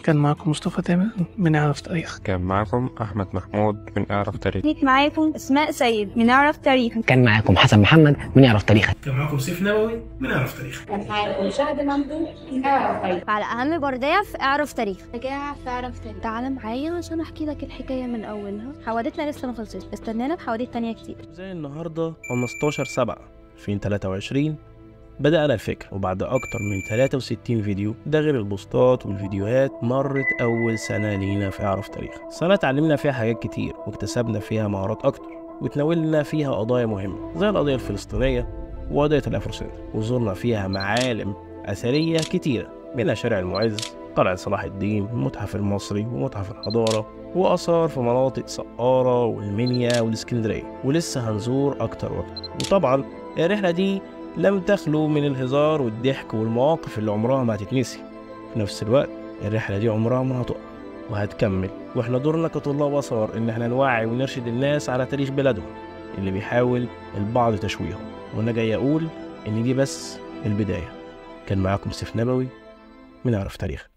كان معكم مصطفى تامر من اعرف تاريخ. كان معكم أحمد محمود من أعرف تاريخ. كانت معاكم اسماء سيد من اعرف تاريخ. كان معاكم حسن محمد من اعرف تاريخ. كان معاكم سيف نبوي من اعرف تاريخ. كان معاكم شهد ممدوح من اعرف تاريخ. على اهم برديه في اعرف تاريخ. رجاعة في اعرف تاريخ. تعال معايا عشان احكي لك الحكايه من اولها. حوادثنا لسه ما خلصتش، استنانا بحوادث تانية كتير. زي النهارده 15/7/2023 بدأنا الفكرة، وبعد أكتر من 63 فيديو، ده غير البوستات والفيديوهات، مرت أول سنة لينا في اعرف تاريخ. سنة اتعلمنا فيها حاجات كتير واكتسبنا فيها مهارات أكتر، وتناولنا فيها قضايا مهمة زي القضية الفلسطينية وقضية الأفروسنتر، وزرنا فيها معالم أثرية كتيرة منها شارع المعز، قلعة صلاح الدين، المتحف المصري ومتحف الحضارة، وآثار في مناطق سقارة والمنيا والإسكندرية، ولسه هنزور أكتر وأكتر. وطبعا الرحلة دي لم تخلو من الهزار والضحك والمواقف اللي عمرها ما هتتنسي. في نفس الوقت الرحلة دي عمرها ما هتقف وهتكمل، واحنا دورنا كطلاب آثار ان احنا نوعي ونرشد الناس على تاريخ بلادهم اللي بيحاول البعض تشويهه. وانا جاي اقول ان دي بس البداية. كان معاكم سيف نبوي من اعرف تاريخ.